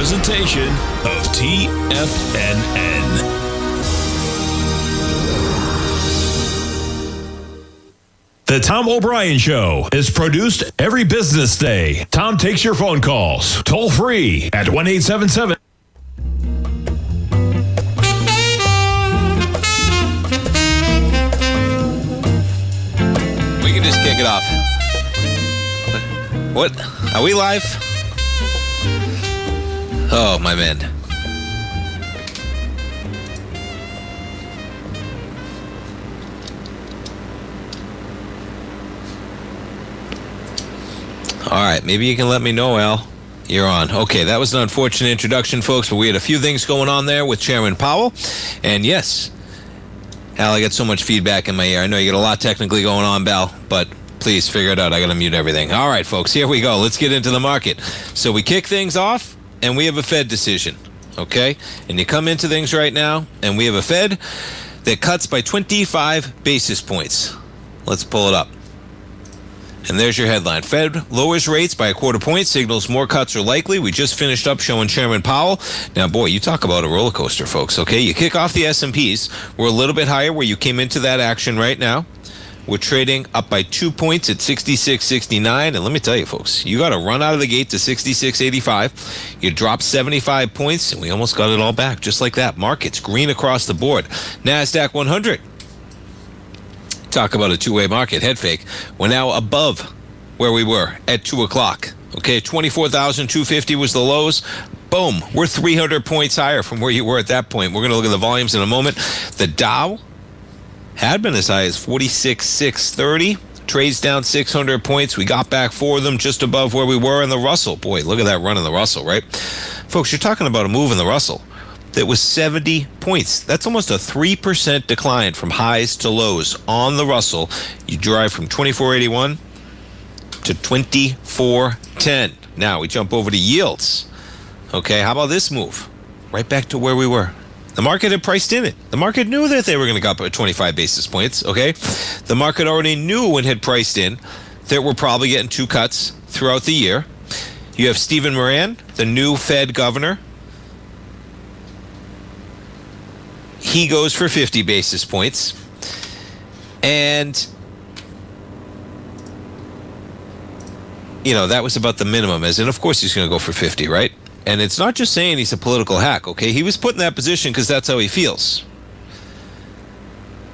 presentation of TFNN. The Tom O'Brien Show is produced every business day. Tom takes your phone calls toll free at 1-877. We can just kick it off. What? Are we live? Oh, my man. All right, maybe you can let me know, Al. You're on. Okay, that was an unfortunate introduction, folks, but we had a few things going on there with Chairman Powell. And yes, Al, I get so much feedback in my ear. I know you get a lot technically going on, Bal, but please figure it out. I got to mute everything. All right, folks, here we go. Let's get into the market. So we kick things off, and we have a Fed decision, okay? And you come into things right now, and we have a Fed that cuts by 25 basis points. Let's pull it up. And there's your headline. Fed lowers rates by a quarter point, signals more cuts are likely. We just finished up showing Chairman Powell. Now, boy, you talk about a roller coaster, folks, okay? You kick off the S&Ps. We're a little bit higher where you came into that action right now. We're trading up by 2 points at 66.69. And let me tell you, folks, you got to run out of the gate to 66.85. You dropped 75 points, and we almost got it all back, just like that. Markets green across the board. NASDAQ 100. Talk about a two-way market, head fake. We're now above where we were at 2 o'clock. Okay, 24,250 was the lows. Boom, we're 300 points higher from where you were at that point. We're going to look at the volumes in a moment. The Dow had been as high as 46,630. Trades down 600 points. We got back 4 of them just above where we were in the Russell. Boy, look at that run in the Russell, right? Folks, you're talking about a move in the Russell that was 70 points. That's almost a 3% decline from highs to lows on the Russell. You drive from 2481 to 2410. Now we jump over to yields. Okay, how about this move? Right back to where we were. The market had priced in it. The market knew that they were going to go up by 25 basis points, okay? The market already knew and had priced in that we're probably getting 2 cuts throughout the year. You have Stephen Moran, the new Fed governor. He goes for 50 basis points. And, you know, that was about the minimum. As in, of course, he's going to go for 50, right? And it's not just saying he's a political hack, okay? He was put in that position because that's how he feels.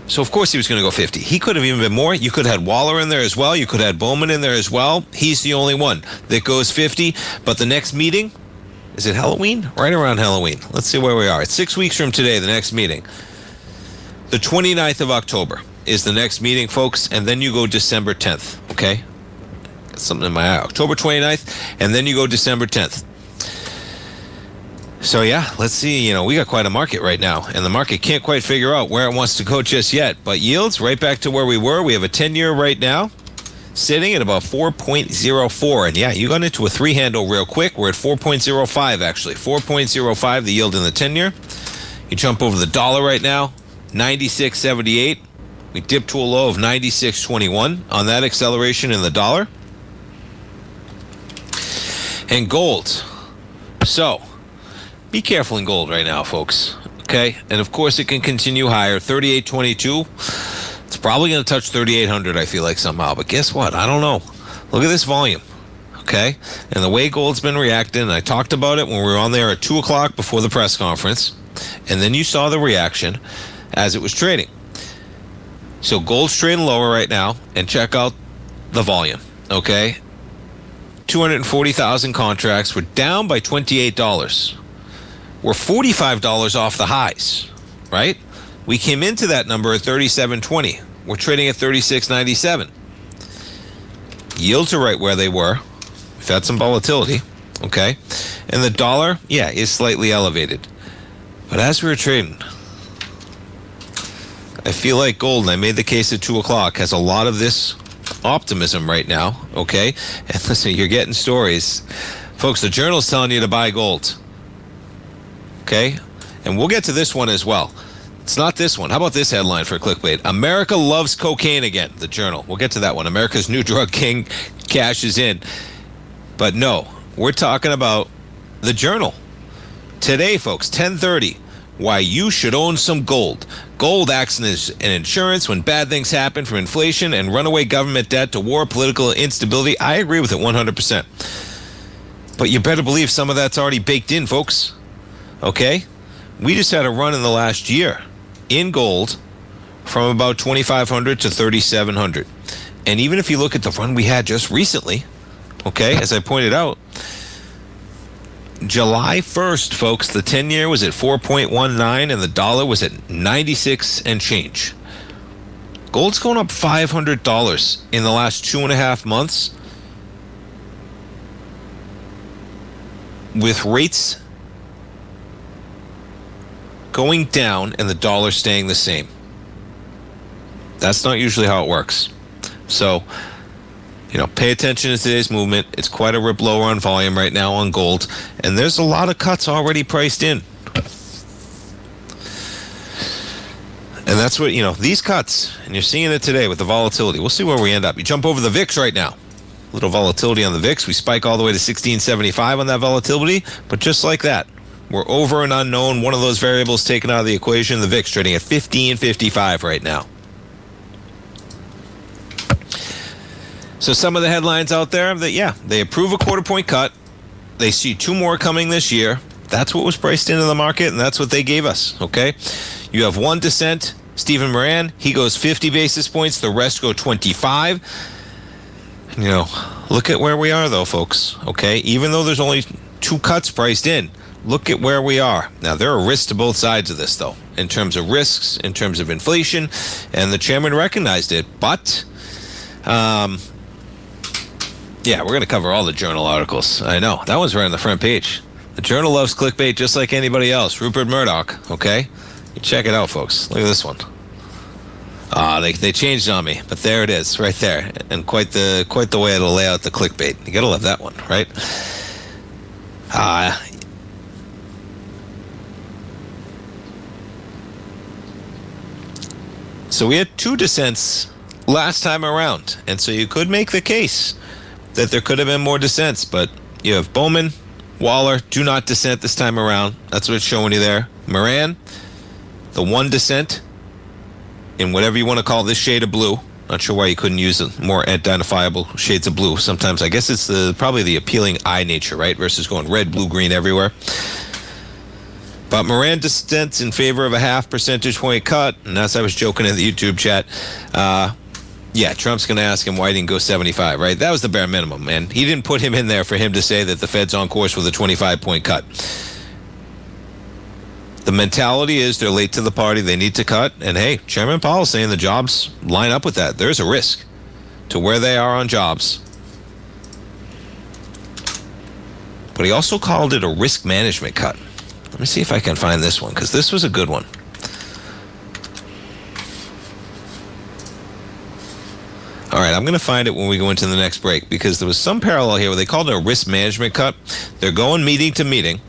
So, of course, he was going to go 50. He could have even been more. You could have had Waller in there as well. You could have had Bowman in there as well. He's the only one that goes 50. But the next meeting, is it Halloween? Right around Halloween. Let's see where we are. It's 6 weeks from today, the next meeting. The 29th of October is the next meeting, folks. And then you go December 10th, okay? Got something in my eye. October 29th, and then you go December 10th. So, yeah, let's see. You know, we got quite a market right now, and the market can't quite figure out where it wants to go just yet. But yields, right back to where we were. We have a 10-year right now sitting at about 4.04. And, yeah, you got into a 3-handle real quick. We're at 4.05, actually. 4.05, the yield in the 10-year. You jump over the dollar right now, 96.78. We dipped to a low of 96.21 on that acceleration in the dollar. And gold. So, be careful in gold right now, folks. Okay? And, of course, it can continue higher. 38.22. It's probably going to touch 3,800, I feel like, somehow. But guess what? I don't know. Look at this volume. Okay? And the way gold's been reacting, I talked about it when we were on there at 2 o'clock before the press conference. And then you saw the reaction as it was trading. So gold's trading lower right now. And check out the volume. Okay? 240,000 contracts. We're down by $28. We're $45 off the highs, right? We came into that number at 37.20. We're trading at 36.97. Yields are right where they were. We've had some volatility, okay? And the dollar, yeah, is slightly elevated. But as we were trading, I feel like gold, and I made the case at 2 o'clock, has a lot of this optimism right now, okay? And listen, you're getting stories. Folks, the Journal's telling you to buy gold. Okay? And we'll get to this one as well. It's not this one. How about this headline for clickbait? America loves cocaine again, the Journal. We'll get to that one. America's new drug king cashes in. But no, we're talking about the Journal. Today, folks, 10:30, why you should own some gold. Gold acts as an insurance when bad things happen, from inflation and runaway government debt to war, political instability. I agree with it 100%. But you better believe some of that's already baked in, folks. Okay? We just had a run in the last year in gold from about 2,500 to 3,700. And even if you look at the run we had just recently, okay, as I pointed out, July 1st, folks, the 10-year was at 4.19 and the dollar was at 96 and change. Gold's going up $500 in the last 2.5 months, with rates going down and the dollar staying the same. That's not usually how it works. So, pay attention to today's movement. It's quite a rip lower on volume right now on gold, and there's a lot of cuts already priced in. And that's what, these cuts, and you're seeing it today with the volatility. We'll see where we end up. You jump over the VIX right now. Little volatility on the VIX. We spike all the way to 1675 on that volatility, but just like that, we're over an unknown. One of those variables taken out of the equation. The VIX trading at 1555 right now. So some of the headlines out there that, they approve a 1/4 point cut. They see 2 more coming this year. That's what was priced into the market, and that's what they gave us, okay? You have one dissent, Stephen Moran. He goes 50 basis points. The rest go 25. Look at where we are, though, folks, okay? Even though there's only 2 cuts priced in, look at where we are. Now, there are risks to both sides of this, though, in terms of risks, in terms of inflation, and the chairman recognized it, but... yeah, we're going to cover all the Journal articles. I know. That one's right on the front page. The Journal loves clickbait just like anybody else. Rupert Murdoch, okay? You check it out, folks. Look at this one. They changed on me, but there it is, right there. And quite the way it'll lay out the clickbait. You got to love that one, right? So we had 2 dissents last time around, and so you could make the case that there could have been more dissents, but you have Bowman, Waller, do not dissent this time around. That's what it's showing you there. Moran, the 1 dissent in whatever you want to call this shade of blue. Not sure why you couldn't use more identifiable shades of blue. Sometimes I guess it's probably the appealing eye nature, right? Versus going red, blue, green everywhere. But Moran dissents in favor of a 0.5 percentage point cut, and as I was joking in the YouTube chat, yeah, Trump's going to ask him why he didn't go 75, right? That was the bare minimum, man. He didn't put him in there for him to say that the Fed's on course with a 25-point cut. The mentality is they're late to the party, they need to cut, and hey, Chairman Powell's saying the jobs line up with that. There's a risk to where they are on jobs. But he also called it a risk management cut. Let me see if I can find this one, because this was a good one. All right, I'm going to find it when we go into the next break, because there was some parallel here where they called it a risk management cut. They're going meeting to meeting.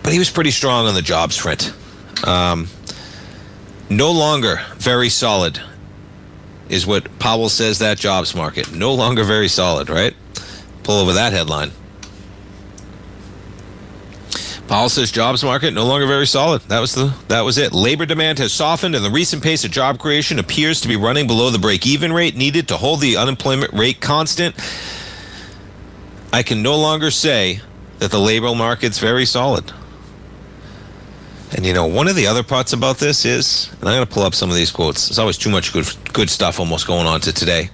But he was pretty strong on the jobs front. No longer very solid is what Powell says that jobs market. No longer very solid, right? Pull over that headline. Powell says jobs market no longer very solid. That was it. Labor demand has softened, and the recent pace of job creation appears to be running below the break-even rate needed to hold the unemployment rate constant. I can no longer say that the labor market's very solid. And one of the other parts about this is, and I'm going to pull up some of these quotes. There's always too much good stuff almost going on to today.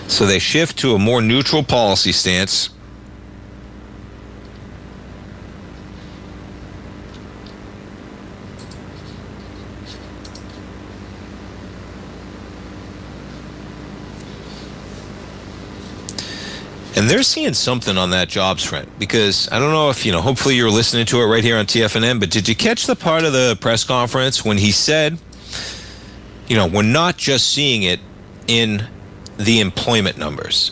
So they shift to a more neutral policy stance. And they're seeing something on that jobs front, because I don't know if, hopefully you're listening to it right here on TFNN, but did you catch the part of the press conference when he said, we're not just seeing it in the employment numbers.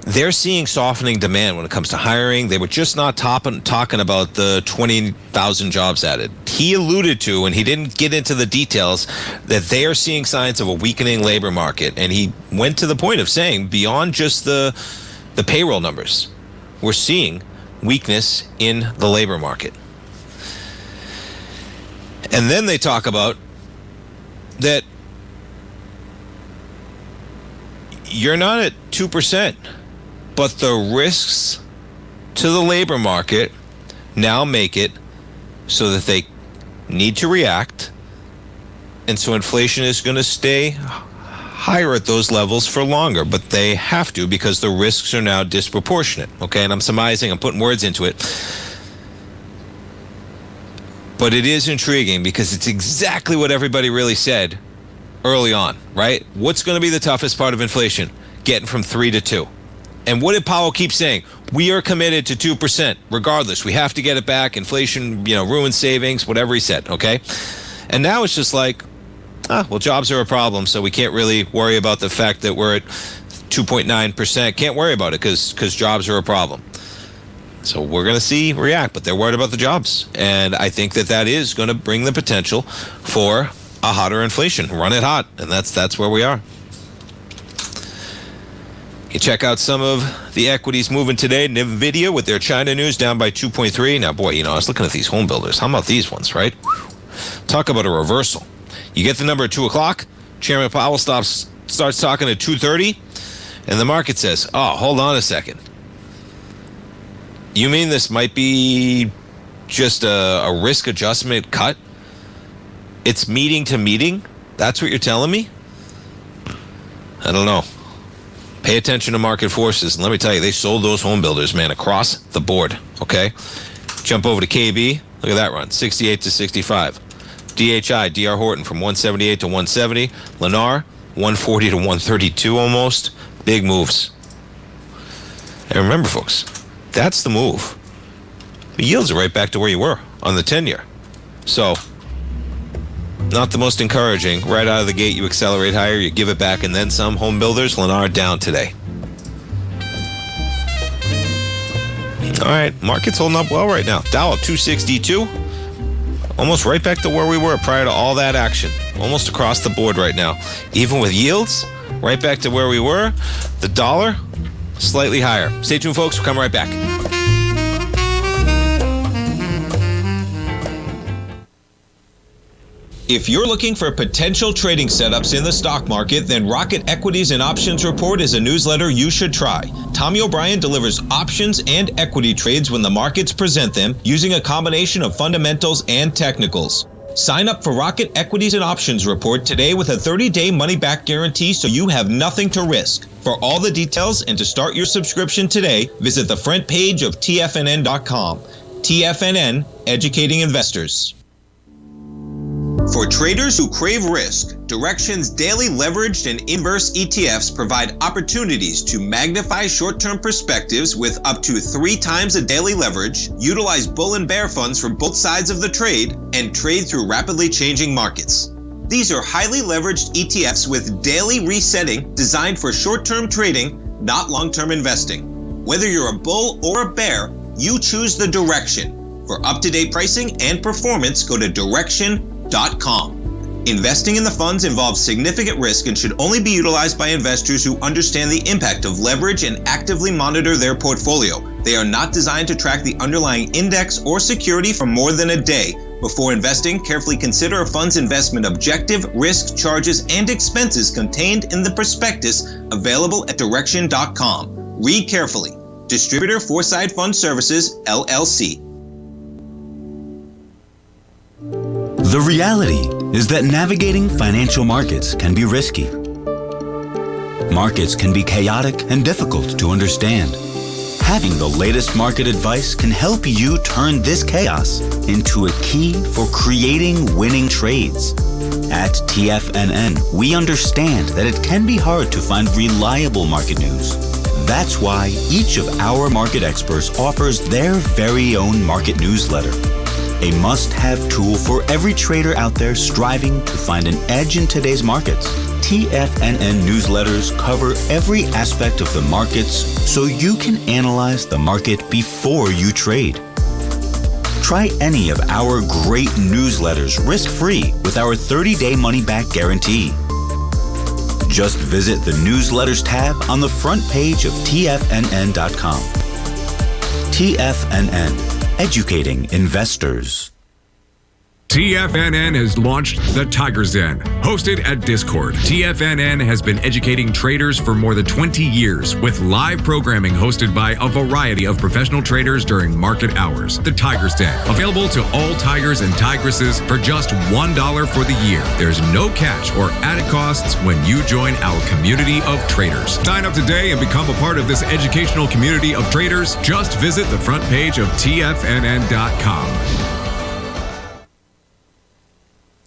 they're seeing softening demand when it comes to hiring. They were just not talking about the 20,000 jobs added. He alluded to, and he didn't get into the details, that they are seeing signs of a weakening labor market. And he went to the point of saying, beyond just the payroll numbers, we're seeing weakness in the labor market. And then they talk about that you're not at 2%. But the risks to the labor market now make it so that they need to react. And so inflation is going to stay higher at those levels for longer. But they have to, because the risks are now disproportionate. Okay, and I'm surmising, I'm putting words into it. But it is intriguing because it's exactly what everybody really said early on, right? What's going to be the toughest part of inflation? Getting from 3 to 2. And what did Powell keep saying? We are committed to 2%, regardless. We have to get it back. Inflation, ruins savings, whatever he said, okay? And now it's just like, well, jobs are a problem, so we can't really worry about the fact that we're at 2.9%. Can't worry about it because jobs are a problem. So we're going to see react, but they're worried about the jobs. And I think that is going to bring the potential for a hotter inflation. Run it hot, and that's where we are. You check out some of the equities moving today. NVIDIA with their China news down by 2.3. Now, boy, I was looking at these home builders. How about these ones, right? Talk about a reversal. You get the number at 2 o'clock. Chairman Powell starts talking at 2:30, and the market says, oh, hold on a second. You mean this might be just a risk adjustment cut? It's meeting to meeting? That's what you're telling me? I don't know. Pay attention to market forces. And let me tell you, they sold those home builders, man, across the board. Okay? Jump over to KB. Look at that run. 68 to 65. DHI, DR Horton from 178 to 170. Lennar, 140 to 132 almost. Big moves. And remember, folks, that's the move. The yields are right back to where you were on the 10-year. So, not the most encouraging. Right out of the gate, you accelerate higher, you give it back, and then some. Home builders, Lennar down today. All right, market's holding up well right now. Dow up 262. Almost right back to where we were prior to all that action. Almost across the board right now. Even with yields, right back to where we were. The dollar, slightly higher. Stay tuned, folks. We'll come right back. If you're looking for potential trading setups in the stock market, then Rocket Equities and Options Report is a newsletter you should try. Tommy O'Brien delivers options and equity trades when the markets present them, using a combination of fundamentals and technicals. Sign up for Rocket Equities and Options Report today with a 30-day money-back guarantee, so you have nothing to risk. For all the details and to start your subscription today, visit the front page of TFNN.com. TFNN, educating investors. For traders who crave risk, Direxion's daily leveraged and inverse ETFs provide opportunities to magnify short-term perspectives with up to 3 times a daily leverage, utilize bull and bear funds from both sides of the trade, and trade through rapidly changing markets. These are highly leveraged ETFs with daily resetting designed for short-term trading, not long-term investing. Whether you're a bull or a bear, you choose the Direxion. For up-to-date pricing and performance, go to Direxion.com. Investing in the funds involves significant risk and should only be utilized by investors who understand the impact of leverage and actively monitor their portfolio. They are not designed to track the underlying index or security for more than a day. Before investing, carefully consider a fund's investment objective, risk, charges, and expenses contained in the prospectus available at Direxion.com. Read carefully. Distributor Foreside Fund Services, LLC. The reality is that navigating financial markets can be risky. Markets can be chaotic and difficult to understand. Having the latest market advice can help you turn this chaos into a key for creating winning trades. At TFNN, we understand that it can be hard to find reliable market news. That's why each of our market experts offers their very own market newsletter. A must-have tool for every trader out there striving to find an edge in today's markets. TFNN newsletters cover every aspect of the markets so you can analyze the market before you trade. Try any of our great newsletters risk-free with our 30-day money-back guarantee. Just visit the Newsletters tab on the front page of TFNN.com. TFNN, educating investors. TFNN has launched the Tiger's Den. Hosted at Discord, TFNN has been educating traders for more than 20 years with live programming hosted by a variety of professional traders during market hours. The Tiger's Den, available to all tigers and tigresses for just $1 for the year. There's no catch or added costs when you join our community of traders. Sign up today and become a part of this educational community of traders. Just visit the front page of TFNN.com.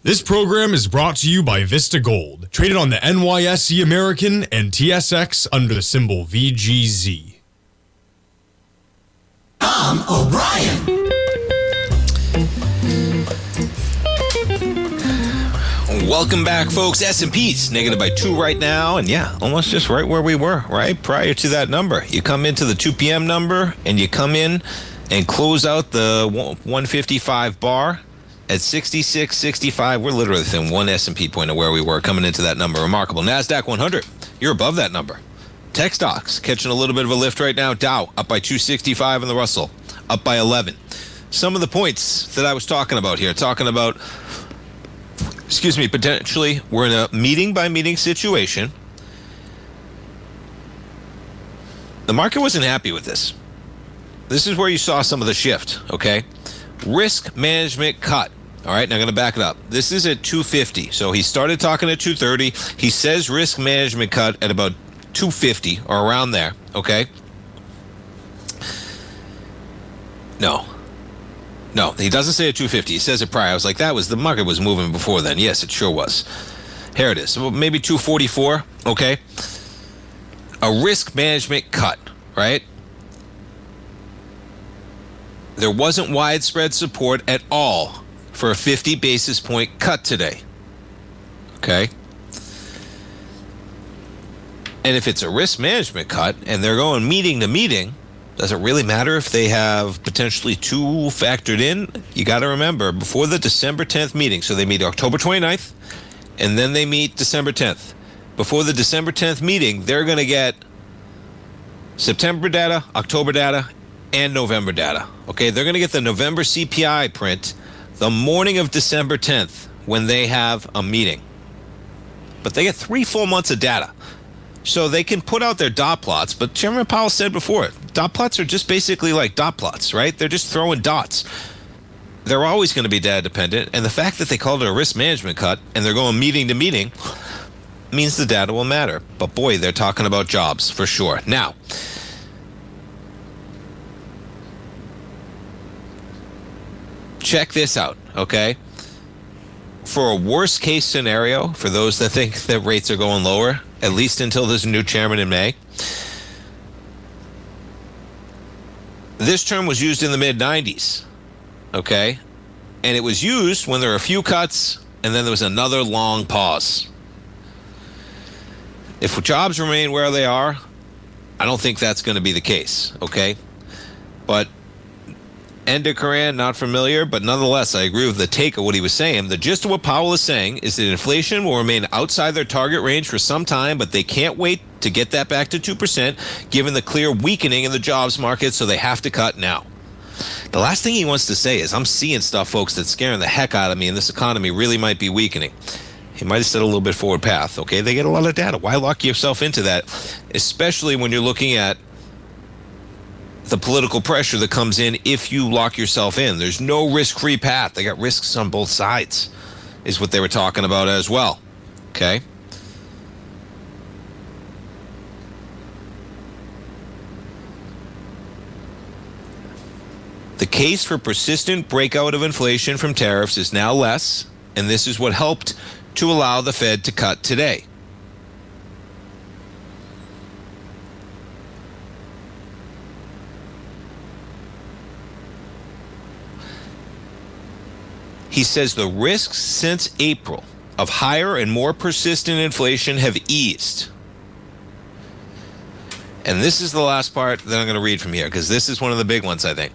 This program is brought to you by Vista Gold, traded on the NYSE American and TSX under the symbol VGZ. Tom O'Brien. Welcome back, folks. S&P's negative by 2 right now, and yeah, almost just right where we were, right prior to that number. You come into the 2 p.m. number, and you come in and close out the 155 bar. At 66.65, we're literally within one S&P point of where we were coming into that number. Remarkable. NASDAQ 100, you're above that number. Tech stocks catching a little bit of a lift right now. Dow up by 265 and the Russell up by 11. Some of the points that I was talking about here, potentially we're in a meeting-by-meeting situation. The market wasn't happy with this. This is where you saw some of the shift, okay? Risk management cut. All right, now I'm going to back it up. This is at 250. So he started talking at 230. He says risk management cut at about 250 or around there, okay? No, he doesn't say at 250. He says it prior. I was like, the market was moving before then. Yes, it sure was. Here it is. So maybe 244, okay? A risk management cut, right? There wasn't widespread support at all for a 50 basis point cut today. Okay? And if it's a risk management cut and they're going meeting to meeting, does it really matter if they have potentially 2 factored in? You got to remember, before the December 10th meeting, so they meet October 29th and then they meet December 10th. Before the December 10th meeting, they're going to get September data, October data, and November data. Okay, they're going to get the November CPI print the morning of December 10th when they have a meeting. But they get 3 full months of data. So they can put out their dot plots, but Chairman Powell said before, dot plots are just basically like dot plots, right? They're just throwing dots. They're always going to be data dependent, and the fact that they called it a risk management cut and they're going meeting to meeting means the data will matter. But boy, they're talking about jobs for sure. Now, check this out, okay? For a worst case scenario, for those that think that rates are going lower, at least until there's a new chairman in May, this term was used in the mid-90s, okay? And it was used when there were a few cuts and then there was another long pause. If jobs remain where they are, I don't think that's going to be the case, okay? But Enda Karan, not familiar, but nonetheless, I agree with the take of what he was saying. The gist of what Powell is saying is that inflation will remain outside their target range for some time, but they can't wait to get that back to 2%, given the clear weakening in the jobs market, so they have to cut now. The last thing he wants to say is, I'm seeing stuff, folks, that's scaring the heck out of me, and this economy really might be weakening. He might have said a little bit forward path, okay? They get a lot of data. Why lock yourself into that, especially when you're looking at the political pressure that comes in if you lock yourself in? There's no risk-free path. They got risks on both sides, is what they were talking about as well. Okay? The case for persistent breakout of inflation from tariffs is now less, and this is what helped to allow the Fed to cut today. He says the risks since April of higher and more persistent inflation have eased. And this is the last part that I'm going to read from here, because this is one of the big ones, I think.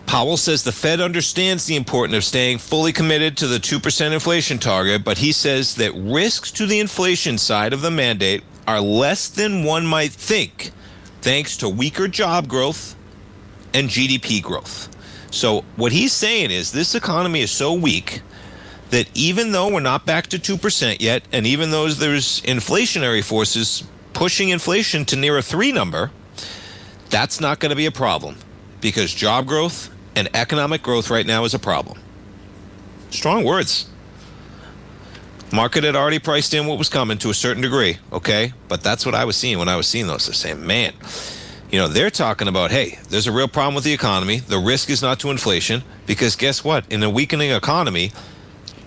Powell says the Fed understands the importance of staying fully committed to the 2% inflation target, but he says that risks to the inflation side of the mandate are less than one might think, thanks to weaker job growth and GDP growth. So what he's saying is this economy is so weak that even though we're not back to 2% yet, and even though there's inflationary forces pushing inflation to near a 3 number, that's not going to be a problem, because job growth and economic growth right now is a problem. Strong words. Market had already priced in what was coming to a certain degree, okay? But that's what I was seeing when I was seeing those. They're saying, man, you know, they're talking about, hey, there's a real problem with the economy. The risk is not to inflation, because guess what? In a weakening economy,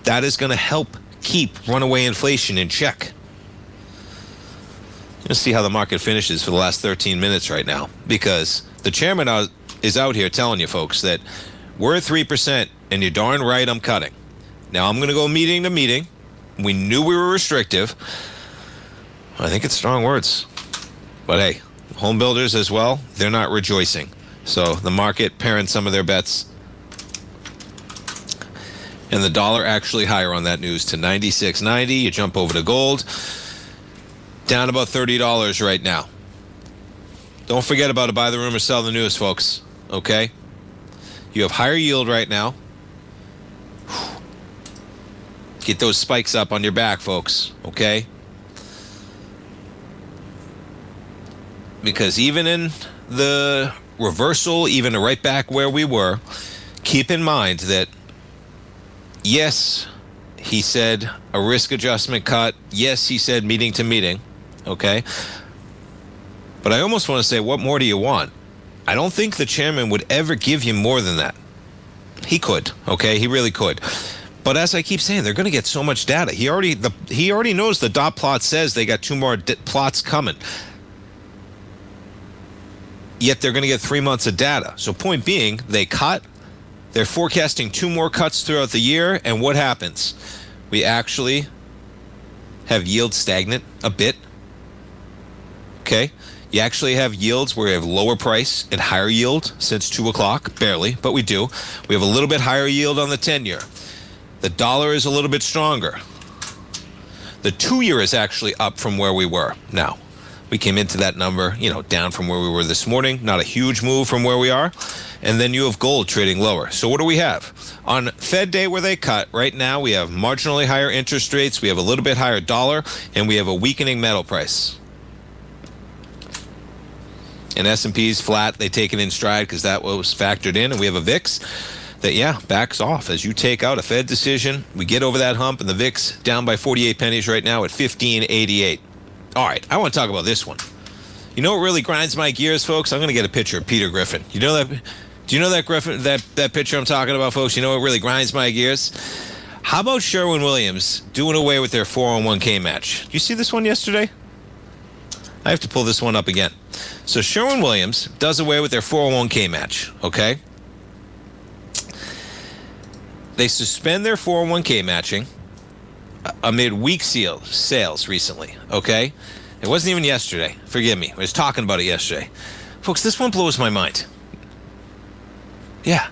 that is going to help keep runaway inflation in check. Let's see how the market finishes for the last 13 minutes right now, because the chairman is out here telling you folks that we're at 3%, and you're darn right I'm cutting. Now I'm going to go meeting to meeting. We knew we were restrictive. I think it's strong words. But hey, home builders as well, they're not rejoicing. So the market pairing some of their bets. And the dollar actually higher on that news to 96.90. You jump over to gold. Down about $30 right now. Don't forget about it. Buy the rumor, sell the news, folks. Okay? You have higher yield right now. Get those spikes up on your back, folks. Okay? Because even in the reversal, even right back where we were, keep in mind that, yes, he said a risk adjustment cut. Yes, he said meeting to meeting. Okay? But I almost want to say, what more do you want? I don't think the chairman would ever give you more than that. He could, okay? He really could. But as I keep saying, they're going to get so much data. He already knows the dot plot says they got 2 more plots coming. Yet they're going to get 3 months of data. So point being, they cut. They're forecasting 2 more cuts throughout the year. And what happens? We actually have yield stagnant a bit. Okay? You actually have yields where you have lower price and higher yield since 2 o'clock, barely, but we do. We have a little bit higher yield on the 10-year. The dollar is a little bit stronger. The 2-year is actually up from where we were. Now, we came into that number, down from where we were this morning. Not a huge move from where we are. And then you have gold trading lower. So what do we have? On Fed Day where they cut, right now we have marginally higher interest rates, we have a little bit higher dollar, and we have a weakening metal price. And S&P's flat. They take it in stride because that was factored in. And we have a VIX that, backs off. As you take out a Fed decision, we get over that hump, and the VIX down by 48 pennies right now at 1588. All right, I want to talk about this one. You know what really grinds my gears, folks? I'm going to get a picture of Peter Griffin. You know that? Do you know that Griffin? That picture I'm talking about, folks? You know what really grinds my gears? How about Sherwin-Williams doing away with their 401k match? Did you see this one yesterday? I have to pull this one up again. So Sherwin-Williams does away with their 401k match, okay? They suspend their 401k matching amid weak sales recently, okay? It wasn't even yesterday. Forgive me. I was talking about it yesterday. Folks, this one blows my mind. Yeah.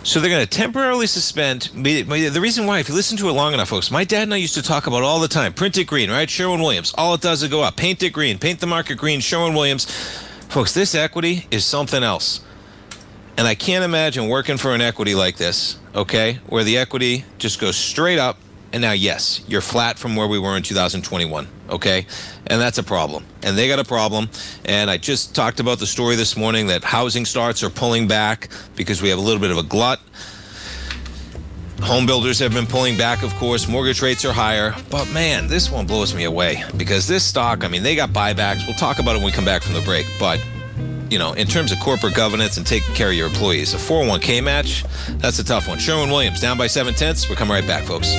So they're going to temporarily suspend. The reason why, if you listen to it long enough, folks, my dad and I used to talk about all the time. Print it green, right? Sherwin-Williams. All it does is go up. Paint it green. Paint the market green. Sherwin-Williams. Folks, this equity is something else. And I can't imagine working for an equity like this, okay, where the equity just goes straight up. And now, yes, you're flat from where we were in 2021, okay? And that's a problem. And they got a problem. And I just talked about the story this morning that housing starts are pulling back because we have a little bit of a glut. Home builders have been pulling back, of course. Mortgage rates are higher. But, man, this one blows me away because this stock, they got buybacks. We'll talk about it when we come back from the break. But, in terms of corporate governance and taking care of your employees, a 401k match, that's a tough one. Sherwin-Williams down by 0.7. We're coming right back, folks.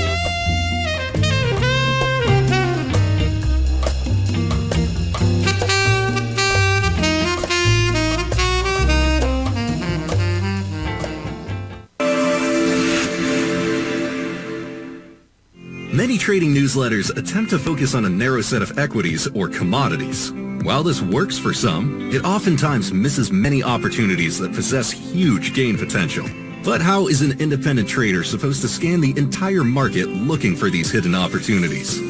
Many trading newsletters attempt to focus on a narrow set of equities or commodities. While this works for some, it oftentimes misses many opportunities that possess huge gain potential. But how is an independent trader supposed to scan the entire market looking for these hidden opportunities?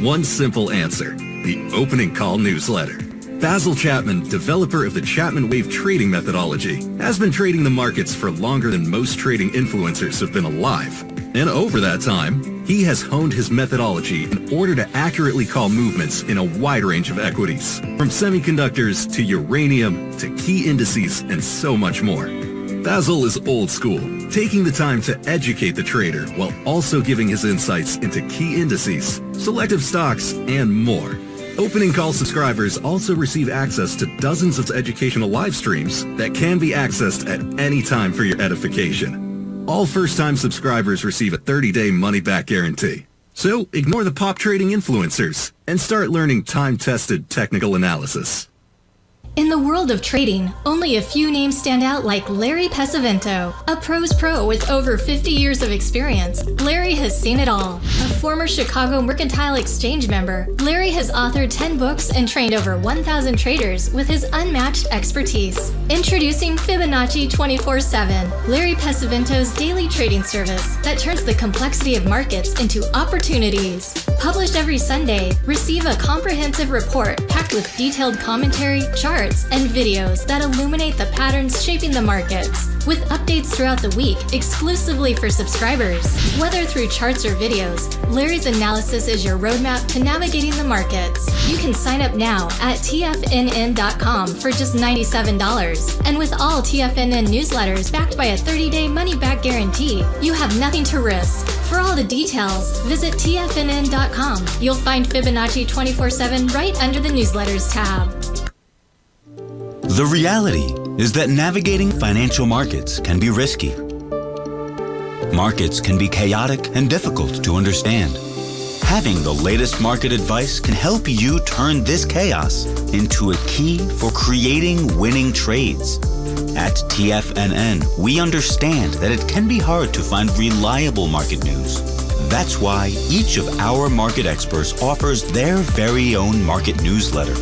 One simple answer: the opening call newsletter. Basil Chapman, developer of the Chapman Wave trading methodology, has been trading the markets for longer than most trading influencers have been alive. And over that time, he has honed his methodology in order to accurately call movements in a wide range of equities, from semiconductors to uranium to key indices and so much more. Basil is old school, taking the time to educate the trader while also giving his insights into key indices, selective stocks, and more. Opening call subscribers also receive access to dozens of educational live streams that can be accessed at any time for your edification. All first-time subscribers receive a 30-day money-back guarantee. So ignore the pop trading influencers and start learning time-tested technical analysis. In the world of trading, only a few names stand out like Larry Pesavento, a pro's pro with over 50 years of experience. Larry has seen it all. A former Chicago Mercantile Exchange member, Larry has authored 10 books and trained over 1,000 traders with his unmatched expertise. Introducing Fibonacci 24/7, Larry Pesavento's daily trading service that turns the complexity of markets into opportunities. Published every Sunday, receive a comprehensive report packed with detailed commentary, charts, and videos that illuminate the patterns shaping the markets, with updates throughout the week exclusively for subscribers. Whether through charts or videos, Larry's analysis is your roadmap to navigating the markets. You can sign up now at TFNN.com for just $97. And with all TFNN newsletters backed by a 30-day money-back guarantee, you have nothing to risk. For all the details, visit TFNN.com. You'll find Fibonacci 24/7 right under the newsletters tab. The reality is that navigating financial markets can be risky. Markets can be chaotic and difficult to understand. Having the latest market advice can help you turn this chaos into a key for creating winning trades. At TFNN, we understand that it can be hard to find reliable market news. That's why each of our market experts offers their very own market newsletter.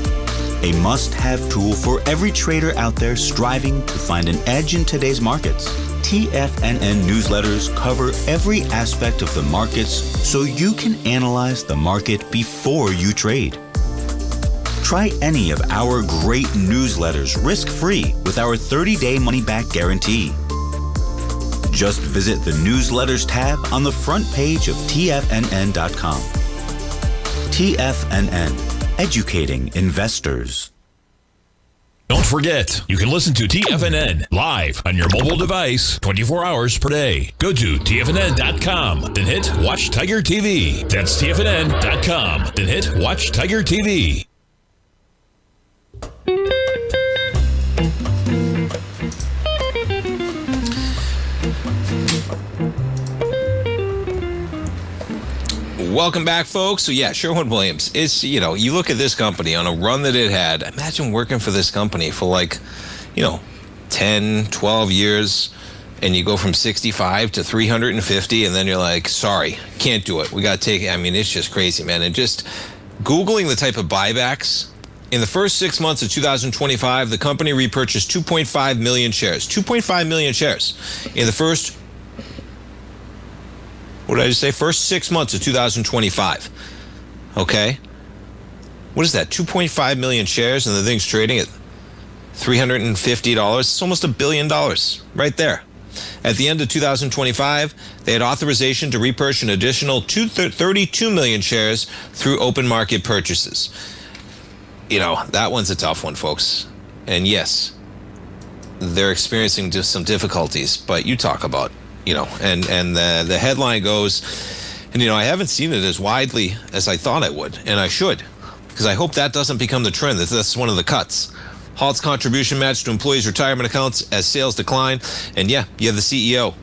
A must-have tool for every trader out there striving to find an edge in today's markets. TFNN newsletters cover every aspect of the markets so you can analyze the market before you trade. Try any of our great newsletters risk-free with our 30-day money-back guarantee. Just visit the Newsletters tab on the front page of TFNN.com. TFNN. Educating investors. Don't forget, you can listen to TFNN live on your mobile device 24 hours per day. Go to TFNN.com, then hit Watch Tiger TV. That's TFNN.com, then hit Watch Tiger TV. Welcome back, folks. So yeah, Sherwin-Williams, it's, you look at this company on a run that it had. Imagine working for this company for 10, 12 years, and you go from 65 to 350, and then you're like, sorry, can't do it. We got to take it. I mean, it's just crazy, man. And just Googling the type of buybacks. In the first 6 months of 2025, the company repurchased 2.5 million shares. 2.5 million shares. In the first What did I just say? First 6 months of 2025. Okay? What is that? 2.5 million shares, and the thing's trading at $350. It's almost $1 billion right there. At the end of 2025, they had authorization to repurchase an additional 32 million shares through open market purchases. That one's a tough one, folks. And yes, they're experiencing just some difficulties, but you talk about and the headline goes, and I haven't seen it as widely as I thought I would, and I should, because I hope that doesn't become the trend. That's one of the cuts. Halts contribution match to employees' retirement accounts as sales decline. And yeah, you have the CEO.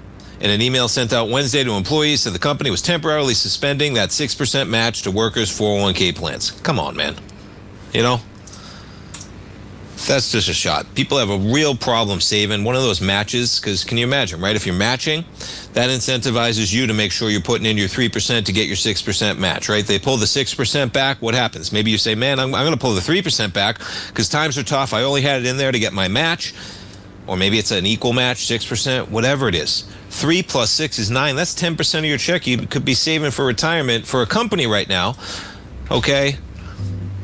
In an email sent out Wednesday to employees, said the company was temporarily suspending that 6% match to workers' 401k plans. Come on, man. That's just a shot. People have a real problem saving one of those matches, because can you imagine, right? If you're matching, that incentivizes you to make sure you're putting in your 3% to get your 6% match, right? They pull the 6% back. What happens? Maybe you say, man, I'm going to pull the 3% back because times are tough. I only had it in there to get my match. Or maybe it's an equal match, 6%, whatever it is. 3 plus 6 is 9. That's 10% of your check you could be saving for retirement for a company right now. Okay?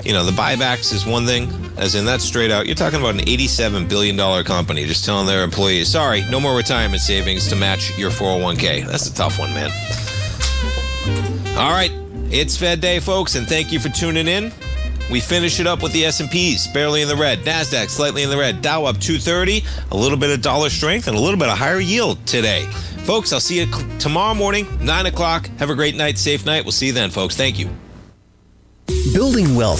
You know, the buybacks is one thing, as in that's straight out. You're talking about an $87 billion company just telling their employees, sorry, no more retirement savings to match your 401k. That's a tough one, man. All right, it's Fed Day, folks, and thank you for tuning in. We finish it up with the S&Ps, barely in the red. NASDAQ, slightly in the red. Dow up 230, a little bit of dollar strength, and a little bit of higher yield today. Folks, I'll see you tomorrow morning, 9 o'clock. Have a great night, safe night. We'll see you then, folks. Thank you. Building wealth